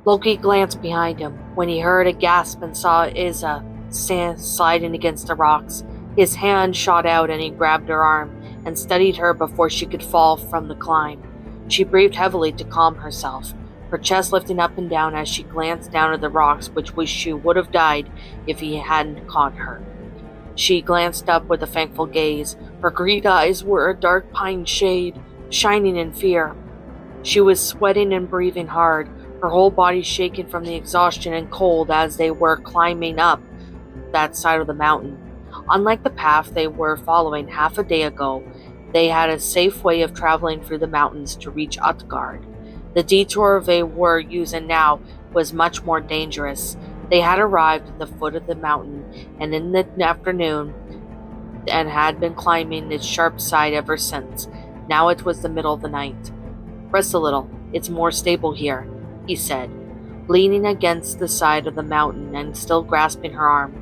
Loki glanced behind him. When he heard a gasp and saw Isa sliding against the rocks, his hand shot out and he grabbed her arm and steadied her before she could fall from the climb. She breathed heavily to calm herself, her chest lifting up and down as she glanced down at the rocks, which wished she would have died if he hadn't caught her. She glanced up with a thankful gaze. Her green eyes were a dark pine shade, shining in fear. She was sweating and breathing hard, her whole body shaking from the exhaustion and cold as they were climbing up that side of the mountain. Unlike the path they were following half a day ago, they had a safe way of traveling through the mountains to reach Utgard. The detour they were using now was much more dangerous. They had arrived at the foot of the mountain and in the afternoon and had been climbing its sharp side ever since. Now it was the middle of the night. "Rest a little. It's more stable here," he said, leaning against the side of the mountain and still grasping her arm.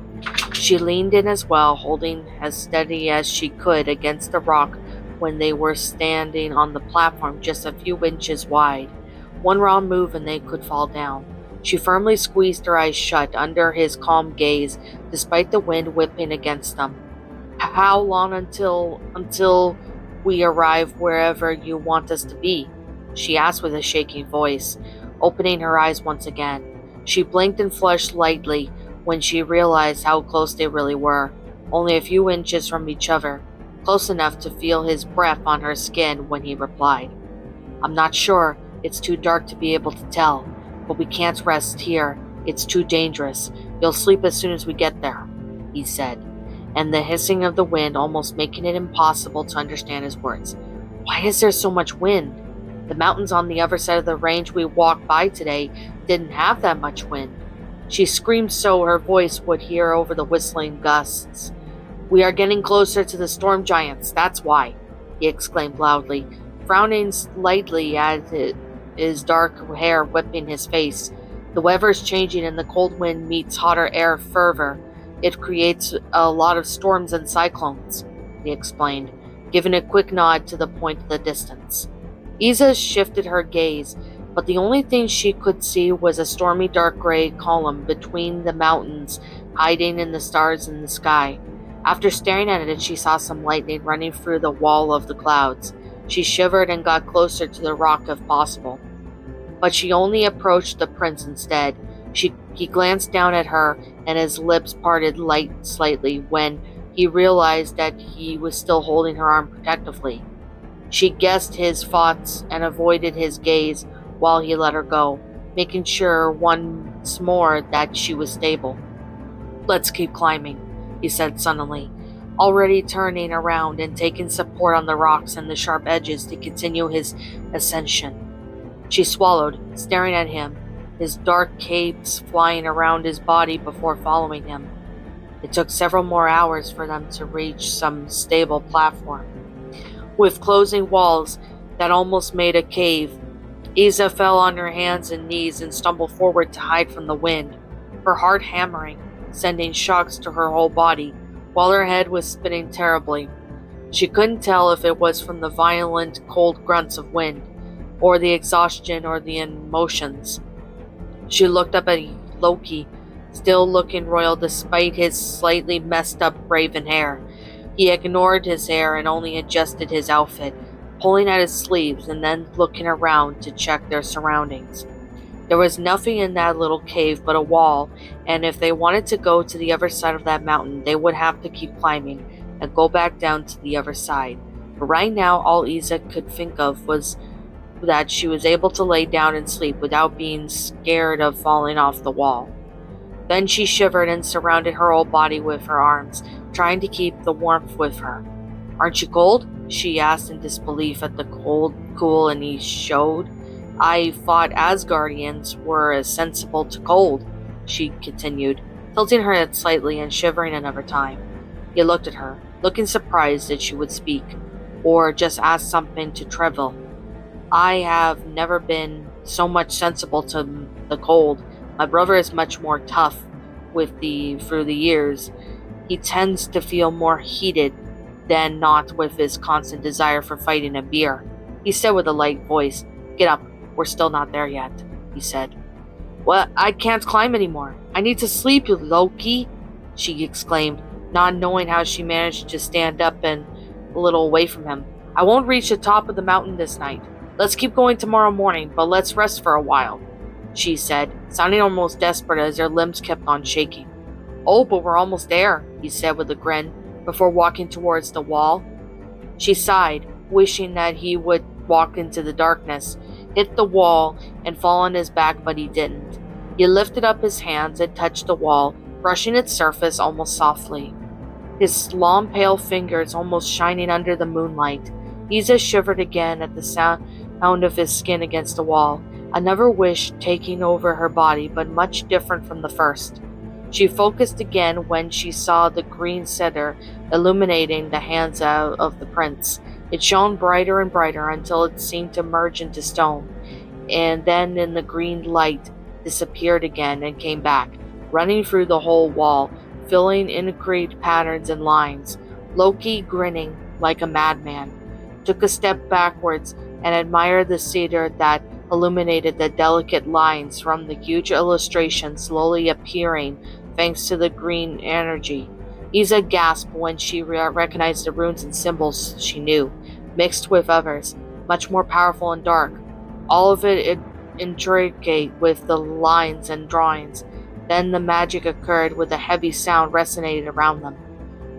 She leaned in as well, holding as steady as she could against the rock when they were standing on the platform just a few inches wide. One wrong move and they could fall down. She firmly squeezed her eyes shut under his calm gaze, despite the wind whipping against them. "How long until we arrive wherever you want us to be?" she asked with a shaking voice, opening her eyes once again. She blinked and flushed lightly when she realized how close they really were, only a few inches from each other, close enough to feel his breath on her skin when he replied, "I'm not sure. It's too dark to be able to tell, but we can't rest here. It's too dangerous. You'll sleep as soon as we get there," he said, and the hissing of the wind almost making it impossible to understand his words. "Why is there so much wind? The mountains on the other side of the range we walked by today didn't have that much wind." She screamed so her voice would hear over the whistling gusts. "We are getting closer to the storm giants, that's why," he exclaimed loudly, frowning slightly at his dark hair whipping his face. "The weather's changing and the cold wind meets hotter air further. It creates a lot of storms and cyclones," he explained, giving a quick nod to the point of the distance. Isa shifted her gaze, but the only thing she could see was a stormy dark gray column between the mountains, hiding in the stars in the sky. After staring at it, she saw some lightning running through the wall of the clouds. She shivered and got closer to the rock if possible. But she only approached the prince instead. He glanced down at her, and his lips parted slightly when he realized that he was still holding her arm protectively. She guessed his thoughts and avoided his gaze while he let her go, making sure once more that she was stable. "Let's keep climbing," he said suddenly, already turning around and taking support on the rocks and the sharp edges to continue his ascension. She swallowed, staring at him, his dark capes flying around his body before following him. It took several more hours for them to reach some stable platform, with closing walls that almost made a cave. Isa fell on her hands and knees and stumbled forward to hide from the wind, her heart hammering, sending shocks to her whole body, while her head was spinning terribly. She couldn't tell if it was from the violent, cold grunts of wind, or the exhaustion or the emotions. She looked up at Loki, still looking royal despite his slightly messed up raven hair. He ignored his hair and only adjusted his outfit, pulling at his sleeves and then looking around to check their surroundings. There was nothing in that little cave but a wall, and if they wanted to go to the other side of that mountain, they would have to keep climbing and go back down to the other side. But right now, all Isa could think of was that she was able to lay down and sleep without being scared of falling off the wall. Then she shivered and surrounded her whole body with her arms, trying to keep the warmth with her. "Aren't you cold?" she asked in disbelief at the cool and he showed. "I thought Asgardians were sensible to cold," she continued, tilting her head slightly and shivering another time. He looked at her, looking surprised that she would speak, or just ask something to Treville. "I have never been so much sensible to the cold. My brother is much more tough through the years. He tends to feel more heated than not with his constant desire for fighting and beer," he said with a light voice. "Get up, we're still not there yet," he said. What? I can't climb anymore. I need to sleep, you Loki, she exclaimed, not knowing how she managed to stand up and a little away from him. I won't reach the top of the mountain this night. Let's keep going tomorrow morning, but let's rest for a while, she said, sounding almost desperate as her limbs kept on shaking. Oh, but we're almost there, he said with a grin, before walking towards the wall. She sighed, wishing that he would walk into the darkness, hit the wall, and fall on his back, but he didn't. He lifted up his hands and touched the wall, brushing its surface almost softly, his long pale fingers almost shining under the moonlight. Isa shivered again at the sound of his skin against the wall, another wish taking over her body, but much different from the first. She focused again when she saw the green cedar illuminating the hands of the prince. It shone brighter and brighter until it seemed to merge into stone, and then in the green light disappeared again and came back, running through the whole wall, filling intricate patterns and lines. Loki, grinning like a madman, took a step backwards and admired the cedar that illuminated the delicate lines from the huge illustration slowly appearing thanks to the green energy. Isa gasped when she recognized the runes and symbols she knew, mixed with others, much more powerful and dark, all of it intricate with the lines and drawings. Then the magic occurred with a heavy sound resonated around them.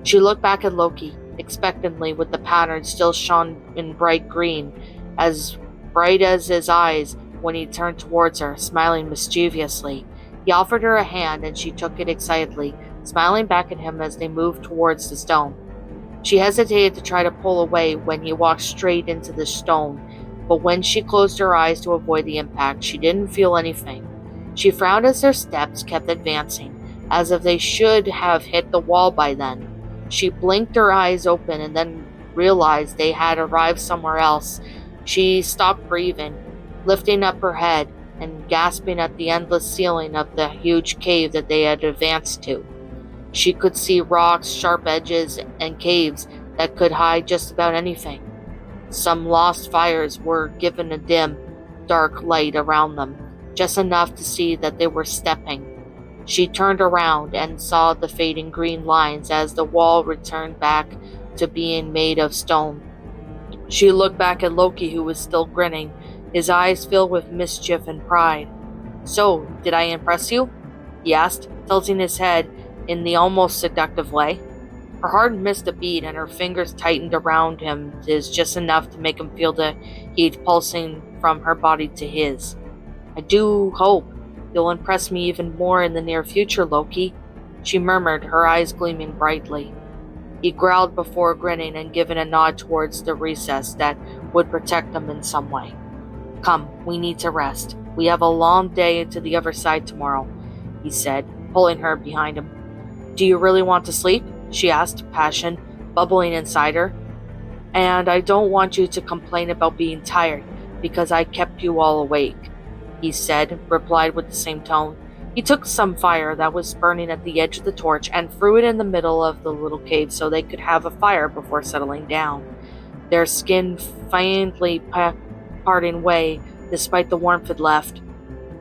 She looked back at Loki, expectantly, with the pattern still shone in bright green, as bright as his eyes when he turned towards her, smiling mischievously. He offered her a hand, and she took it excitedly, smiling back at him as they moved towards the stone. She hesitated to try to pull away when he walked straight into the stone, but when she closed her eyes to avoid the impact, she didn't feel anything. She frowned as their steps kept advancing, as if they should have hit the wall by then. She blinked her eyes open and then realized they had arrived somewhere else. She stopped breathing, lifting up her head and gasping at the endless ceiling of the huge cave that they had advanced to. She could see rocks, sharp edges, and caves that could hide just about anything. Some lost fires were given a dim, dark light around them, just enough to see that they were stepping. She turned around and saw the fading green lines as the wall returned back to being made of stone. She looked back at Loki, who was still grinning, his eyes filled with mischief and pride. So, did I impress you? He asked, tilting his head in the almost seductive way. Her heart missed a beat and her fingers tightened around him just enough to make him feel the heat pulsing from her body to his. I do hope you'll impress me even more in the near future, Loki, she murmured, her eyes gleaming brightly. He growled before grinning and giving a nod towards the recess that would protect them in some way. Come, we need to rest. We have a long day to the other side tomorrow, he said, pulling her behind him. Do you really want to sleep? She asked, passion bubbling inside her. And I don't want you to complain about being tired, because I kept you all awake, he said, replied with the same tone. He took some fire that was burning at the edge of the torch and threw it in the middle of the little cave so they could have a fire before settling down, their skin faintly parting way despite the warmth it left.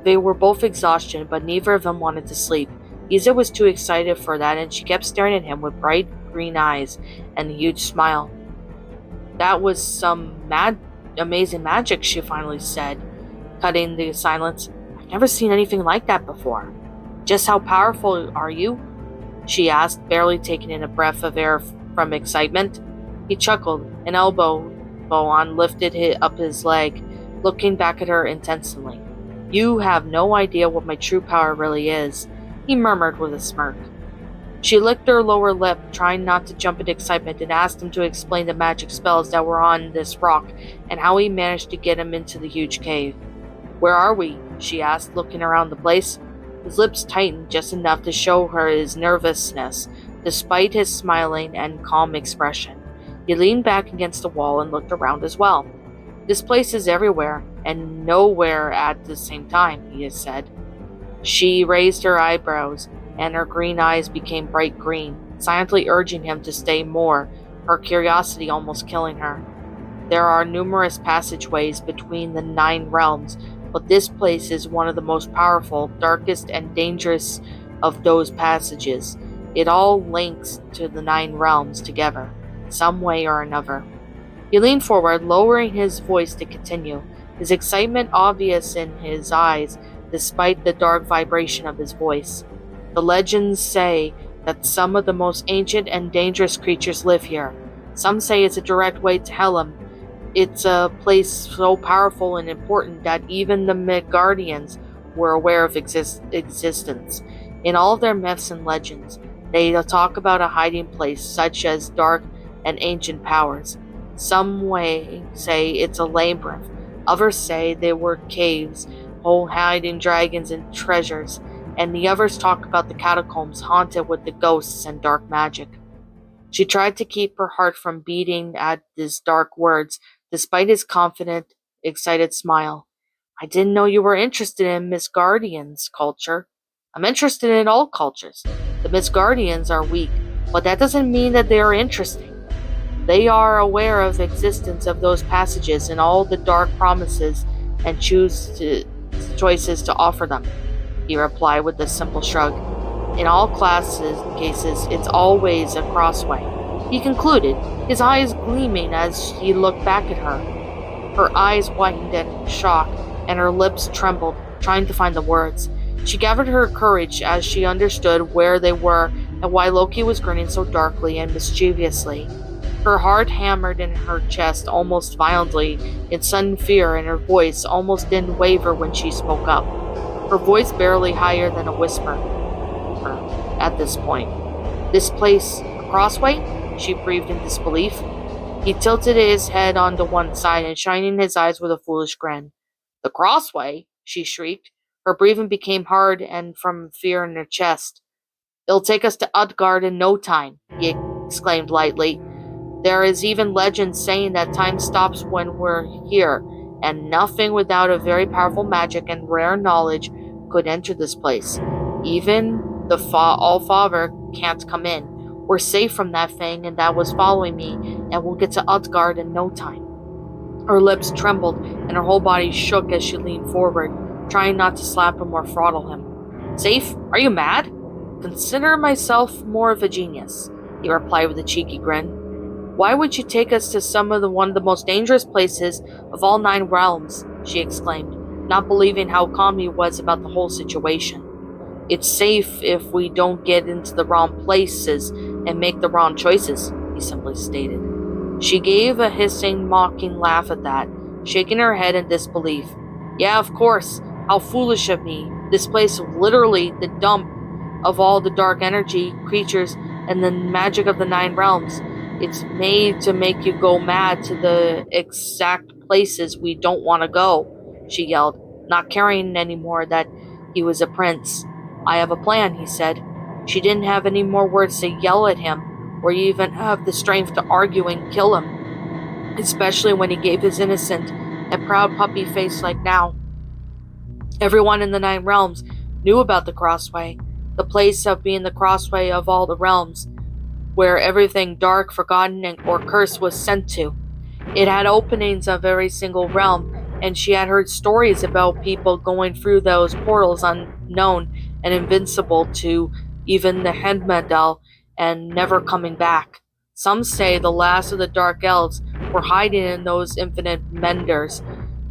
They were both exhausted, but neither of them wanted to sleep. Isa was too excited for that, and she kept staring at him with bright green eyes and a huge smile. That was some amazing magic, she finally said, cutting the silence. I've never seen anything like that before. Just how powerful are you? She asked, barely taking in a breath of air from excitement. He chuckled, an elbow on lifted up his leg, looking back at her intensely. You have no idea what my true power really is, he murmured with a smirk. She licked her lower lip, trying not to jump in excitement, and asked him to explain the magic spells that were on this rock and how he managed to get him into the huge cave. Where are we? She asked, looking around the place. His lips tightened just enough to show her his nervousness, despite his smiling and calm expression. He leaned back against the wall and looked around as well. This place is everywhere, and nowhere at the same time, he had said. She raised her eyebrows, and her green eyes became bright green, silently urging him to stay more, her curiosity almost killing her. There are numerous passageways between the 9 realms, but this place is one of the most powerful, darkest, and dangerous of those passages. It all links to the 9 realms together, some way or another. He leaned forward, lowering his voice to continue, his excitement obvious in his eyes despite the dark vibration of his voice. The legends say that some of the most ancient and dangerous creatures live here. Some say it's a direct way to Helm. It's a place so powerful and important that even the Midgardians were aware of existence. In all of their myths and legends, they talk about a hiding place such as dark and ancient powers. Some way say it's a labyrinth. Others say they were caves, hiding dragons and treasures. And the others talk about the catacombs haunted with the ghosts and dark magic. She tried to keep her heart from beating at his dark words, despite his confident, excited smile. I didn't know you were interested in Miss Guardian's culture. I'm interested in all cultures. The Miss Guardians are weak, but that doesn't mean that they are interesting. They are aware of the existence of those passages and all the dark promises and choices to offer them, he replied with a simple shrug. In all cases, it's always a crossway, he concluded, his eyes gleaming as he looked back at her. Her eyes widened in shock, and her lips trembled, trying to find the words. She gathered her courage as she understood where they were and why Loki was grinning so darkly and mischievously. Her heart hammered in her chest almost violently in sudden fear, and her voice almost didn't waver when she spoke up, her voice barely higher than a whisper. At this point, this place, a crossway? She breathed in disbelief. He tilted his head onto one side and shining his eyes with a foolish grin. The crossway? She shrieked. Her breathing became hard and from fear in her chest. It'll take us to Utgard in no time, he exclaimed lightly. There is even legend saying that time stops when we're here, and nothing without a very powerful magic and rare knowledge could enter this place. Even the All-Father can't come in. We're safe from that thing, and that was following me, and we'll get to Utgard in no time. Her lips trembled, and her whole body shook as she leaned forward, trying not to slap him or throttle him. Safe? Are you mad? Consider myself more of a genius, he replied with a cheeky grin. Why would you take us to one of the most dangerous places of all 9 realms? She exclaimed, not believing how calm he was about the whole situation. It's safe if we don't get into the wrong places and make the wrong choices, he simply stated. She gave a hissing, mocking laugh at that, shaking her head in disbelief. Yeah, of course. How foolish of me. This place is literally the dump of all the dark energy, creatures, and the magic of the 9 realms. It's made to make you go mad to the exact places we don't want to go, she yelled, not caring anymore that he was a prince. I have a plan, he said. She didn't have any more words to yell at him, or even have the strength to argue and kill him, especially when he gave his innocent and proud puppy face like now. Everyone in the 9 realms knew about the crossway, the place of being the crossway of all the realms, where everything dark, forgotten, or cursed was sent to. It had openings of every single realm, and she had heard stories about people going through those portals unknown and invincible to even the Heimdall and never coming back. Some say the last of the Dark Elves were hiding in those infinite menders.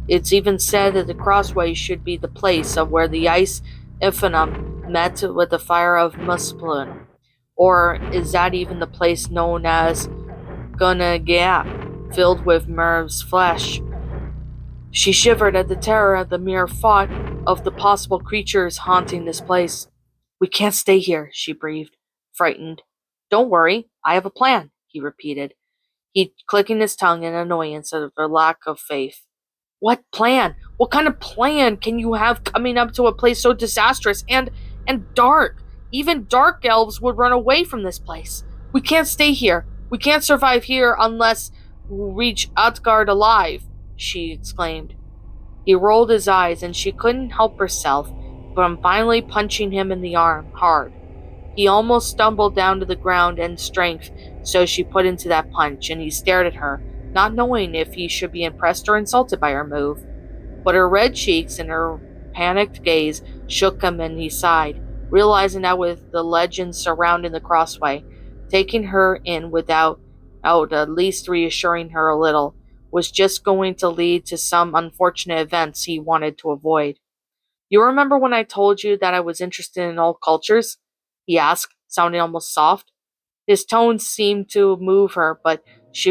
It's even said that the crossway should be the place of where the ice Infinum met with the fire of Muspelheim. Or is that even the place known as Gunna filled with Merv's flesh? She shivered at the terror at the mere thought of the possible creatures haunting this place. We can't stay here, she breathed, frightened. Don't worry, I have a plan, he repeated, he clicking his tongue in annoyance at her lack of faith. What plan? What kind of plan can you have coming up to a place so disastrous and dark? Even dark elves would run away from this place. We can't stay here. We can't survive here unless we reach Utgard alive, she exclaimed. He rolled his eyes, and she couldn't help herself from finally punching him in the arm hard. He almost stumbled down to the ground in strength, so she put into that punch, and he stared at her, not knowing if he should be impressed or insulted by her move. But her red cheeks and her panicked gaze shook him, and he sighed, realizing that with the legends surrounding the crossway, taking her in without at least reassuring her a little was just going to lead to some unfortunate events he wanted to avoid. You remember when I told you that I was interested in all cultures? He asked, sounding almost soft. His tone seemed to move her, but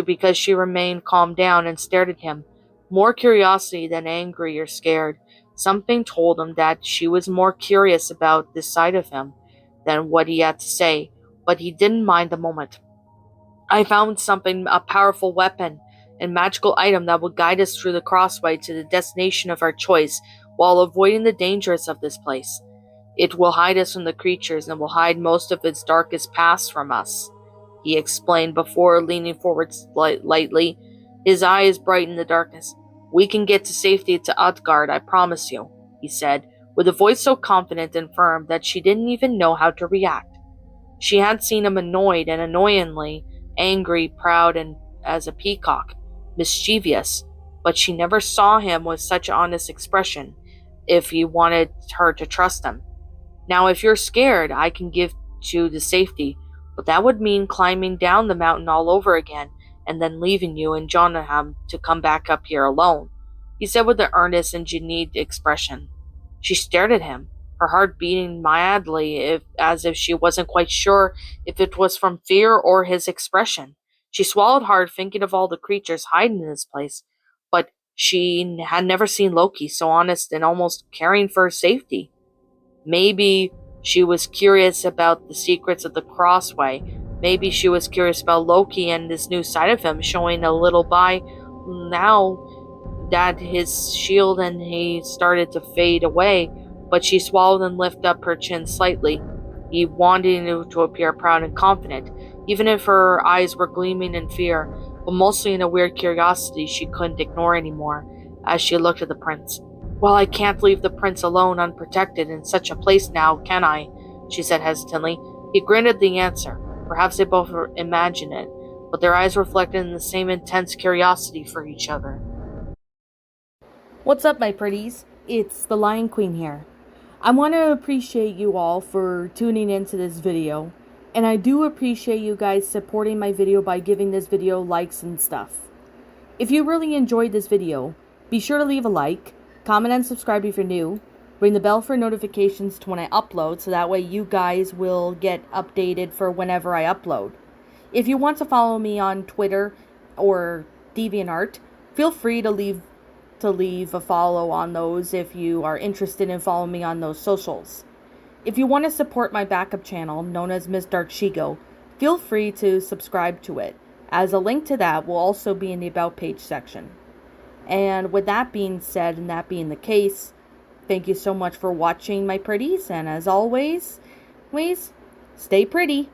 because she remained calm down and stared at him, more curiosity than angry or scared. Something told him that she was more curious about this side of him than what he had to say, but he didn't mind the moment. I found something, a powerful weapon and magical item that will guide us through the crossway to the destination of our choice while avoiding the dangers of this place. It will hide us from the creatures and will hide most of its darkest past from us, he explained before leaning forward lightly, his eyes bright in the darkness. We can get to safety to Utgard, I promise you, he said, with a voice so confident and firm that she didn't even know how to react. She had seen him annoyed and annoyingly angry, proud, and as a peacock, mischievous, but she never saw him with such honest expression if he wanted her to trust him. Now, if you're scared, I can give you the safety, but that would mean climbing down the mountain all over again and then leaving you in Jotunheim to come back up here alone, he said with an earnest and genuine expression. She stared at him, her heart beating madly, as if she wasn't quite sure if it was from fear or his expression. She swallowed hard, thinking of all the creatures hiding in this place, but she had never seen Loki so honest and almost caring for her safety. Maybe she was curious about the secrets of the Crossway. Maybe she was curious about Loki and this new side of him showing a little by now that his shield and he started to fade away, but she swallowed and lifted up her chin slightly, he wanting to appear proud and confident, even if her eyes were gleaming in fear, but mostly in a weird curiosity she couldn't ignore anymore as she looked at the prince. Well, I can't leave the prince alone unprotected in such a place now, can I? She said hesitantly. He grinned at the answer. Perhaps they both imagined it, but their eyes reflected in the same intense curiosity for each other. What's up, my pretties? It's the Lion Queen here. I want to appreciate you all for tuning into this video, and I do appreciate you guys supporting my video by giving this video likes and stuff. If you really enjoyed this video, be sure to leave a like, comment and subscribe if you're new, ring the bell for notifications to when I upload so that way you guys will get updated for whenever I upload. If you want to follow me on Twitter or DeviantArt, feel free to leave a follow on those if you are interested in following me on those socials. If you want to support my backup channel, known as Miss Dark Shigo, feel free to subscribe to it, as a link to that will also be in the About page section. And with that being said, and that being the case, thank you so much for watching, my pretties, and as always, stay pretty.